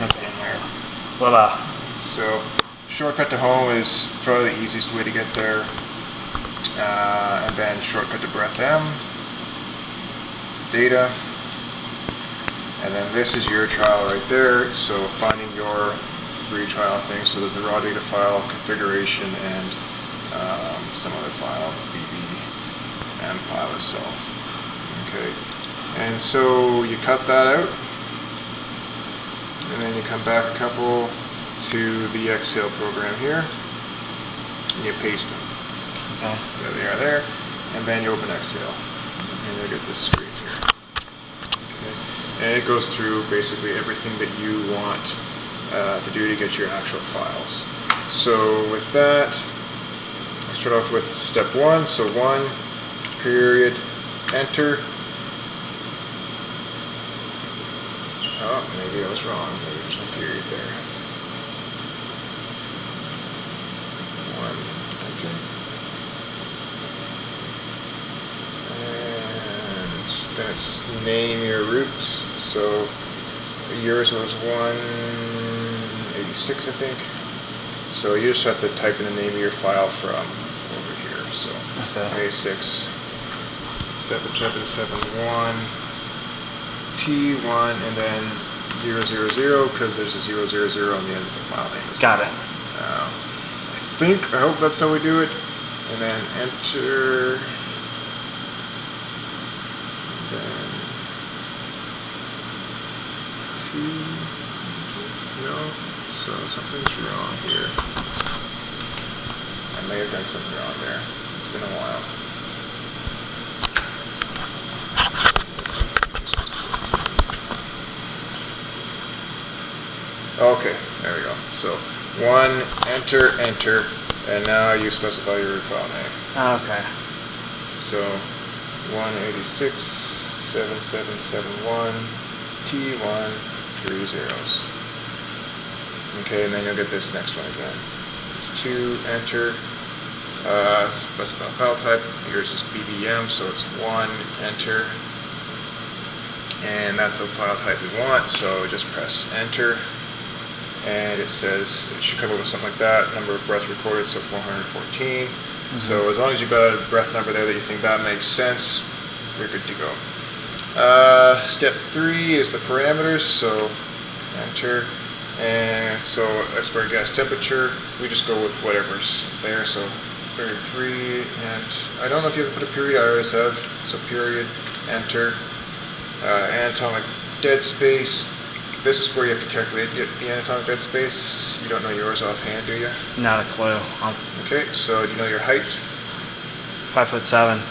Okay. In there. Voila. So shortcut to home is probably the easiest way to get there. And then shortcut to breath M, data, and then this is your trial right there. So finding your 3 trial things. So there's the raw data file, configuration, and some other file, BBM file itself. Okay, and so you cut that out, and then you come back a couple to the Exhale program here, and you paste them. Okay. There they are there, and then you open Exhale, and you get this screen here. Okay. And it goes through basically everything that you want to do to get your actual files. So with that, I start off with step 1. So 1, period, enter. Oh, maybe I was wrong. Maybe there's no period there. 1, enter. And then it's name your route. So yours was 186, I think. So you just have to type in the name of your file from over here. So A6 7771 T1 and then 000 because there's a 000 on the end of the file name. Got it. I hope that's how we do it. And then enter. Then 2. No. So something's wrong here. I may have done something wrong there. It's been a while. Okay, there we go. So 1, enter, enter, and now you specify your root file name. Okay. So 186.7771 T1 3 zeros. Okay, and then you'll get this next one again. It's 2, enter, specify file type. Yours is BBM, so it's 1, enter, and that's the file type we want. So just press enter, and it says it should come up with something like that. Number of breaths recorded, so 414. So as long as you've got a breath number there that you think that makes sense, you're good to go. Step 3 is the parameters. So enter. And so expired gas temperature, we just go with whatever's there. So 33, and I don't know if you have to put a period, I always have. So period, enter, anatomic dead space. This is where you have to calculate the anatomic dead space. You don't know yours offhand, do you? Not a clue. Okay, so do you know your height? 5'7".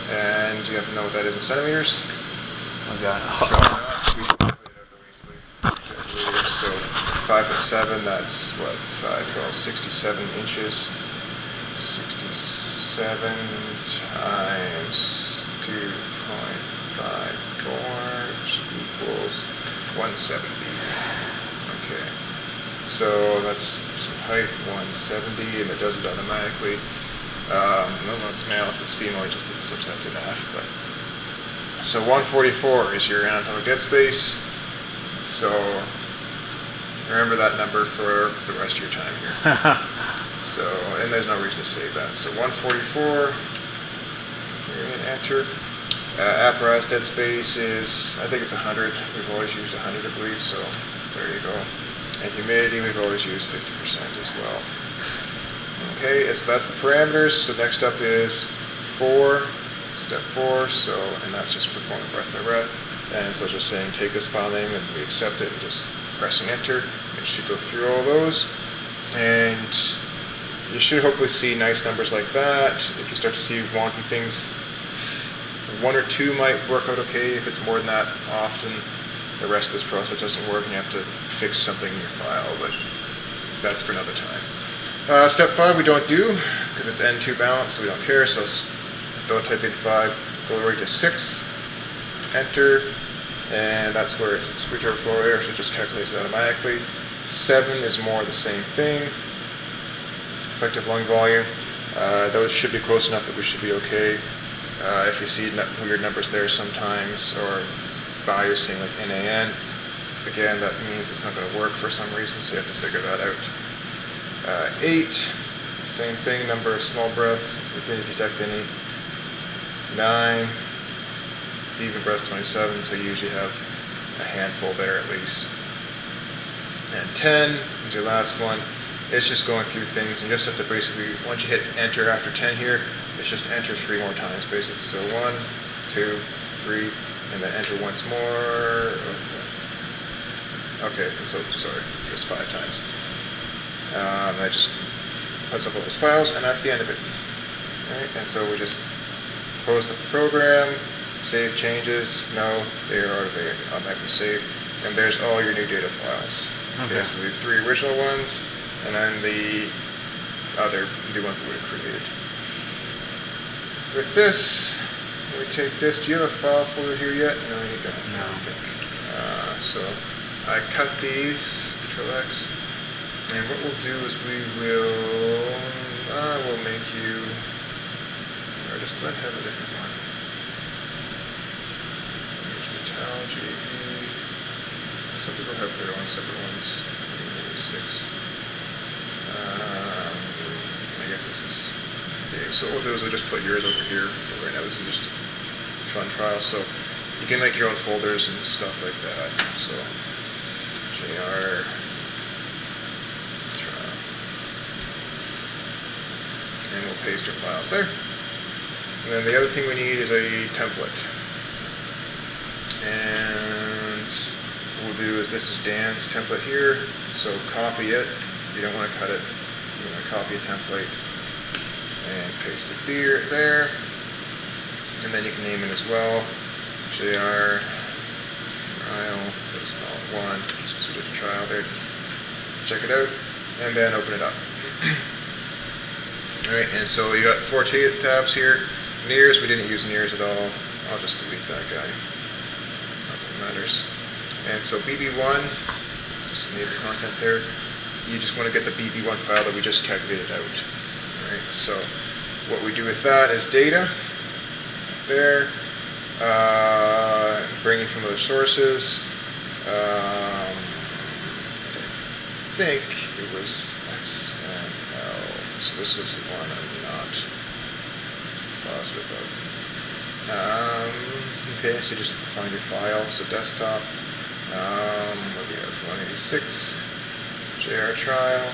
And do you have to know what that is in centimeters? Oh god. So 5'7", that's what, 67 inches. 67 times 2.54 equals 170. Okay, so that's just height 170, and it does it automatically. I don't know if it's male, if it's female, it just switch that to an F. But so 144 is your anatomic dead space. So remember that number for the rest of your time here. So, and there's no reason to save that. So 144, and enter. Apparatus dead space is, I think it's 100. We've always used 100, I believe. So there you go. And humidity, we've always used 50% as well. Okay, so that's the parameters. So next up is 4, step 4. So, and that's just performing breath by breath. And so it's just saying take this file name and we accept it and just pressing enter. It should go through all those. And you should hopefully see nice numbers like that. If you start to see wonky things, 1 or 2 might work out okay. If it's more than that often, the rest of this process doesn't work and you have to fix something in your file, but that's for another time. Step 5 we don't do because it's N2 balance, so we don't care. So don't type in 5, go right to 6, enter, and that's where it's screwdriver flow air, so it just calculates it automatically. 7 is more the same thing. Effective lung volume, those should be close enough that we should be okay. If you see weird numbers there sometimes, or values saying like NAN, again, that means it's not going to work for some reason, so you have to figure that out. 8, same thing, number of small breaths, it didn't detect any. 9, deep breaths 27, so you usually have a handful there at least. And 10 is your last one. It's just going through things, and you just have to basically, once you hit enter after 10 here, it's just enter 3 more times basically. So 1, 2, 3, and then enter once more. Okay, so sorry, just 5 times. That just puts up all those files, and that's the end of it. Right? And so we just close the program, save changes. No, they are automatically saved, and there's all your new data files. Okay, so the 3 original ones, and then the ones that we created. With this, we take this. Do you have a file folder here yet? No, you don't. No. Okay. So I cut these, Control X, and what we'll do is we'll make you, or just go ahead and have a different one. Here's Metallurgy. Some people have their own separate ones. Maybe 6. I guess this is Dave. So what we'll do is we'll just put yours over here for right now. This is just a fun trial. So you can make your own folders and stuff like that. So JR trial. And we'll paste our files there. And then the other thing we need is a template. And what we'll do is, this is Dan's template here, so copy it. You don't want to cut it. You want to copy a template and paste it there. And then you can name it as well. JR trial, let's call it 1, just because we did a trial there. Check it out, and then open it up. Alright, and so you got 4 tabs here. Nears, we didn't use nears at all. I'll just delete that guy. Nothing matters. And so BB1, let's just enable content there. You just want to get the BB1 file that we just calculated out. Alright, so what we do with that is data there, bringing from other sources. I think it was X and L, so this was the one I'm not positive of. Okay, so just have to find your file. So desktop, what do we have? 186, JR trial,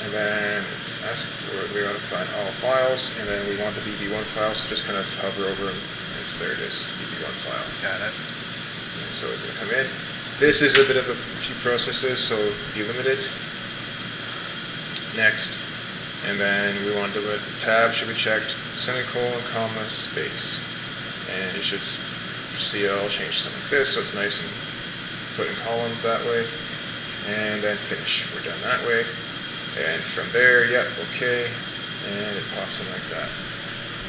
and then it's asking for, we want to find all files, and then we want the BB1 file, so just kind of hover over them, and so there it is, BB1 file. Got it. And so it's going to come in. This is a bit of a few processes, so delimited. Next. And then we want to do it, tab should be checked, semicolon, comma, space. And you should see it all change to something like this, so it's nice and put in columns that way. And then finish. We're done that way. And from there, yep, okay. And it pops in like that.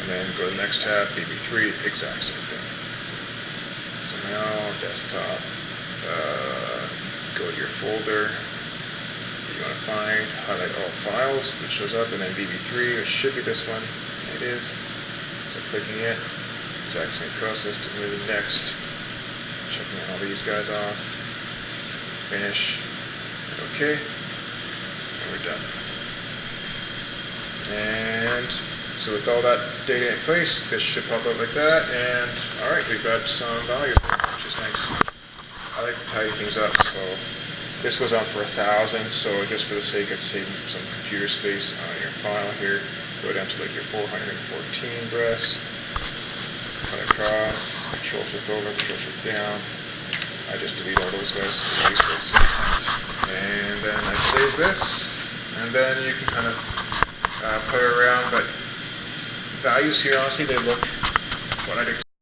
And then go to the next tab, BB3, exact same thing. So now, desktop, go to your folder. You want to find, highlight all files, that shows up, and then BB3, it should be this one, it is. So clicking it, exact same process, to move to next, checking all these guys off, finish, okay, and we're done. And so with all that data in place, this should pop out like that, and alright, we've got some value there, which is nice. I like to tidy things up, so this goes on for 1,000, so just for the sake of saving some computer space on your file here, go down to like your 414 breaths, cut across, Control Shift over, Control Shift down. I just delete all those guys, so they're useless. And then I save this, and then you can kind of play around, but values here, honestly, they look what I'd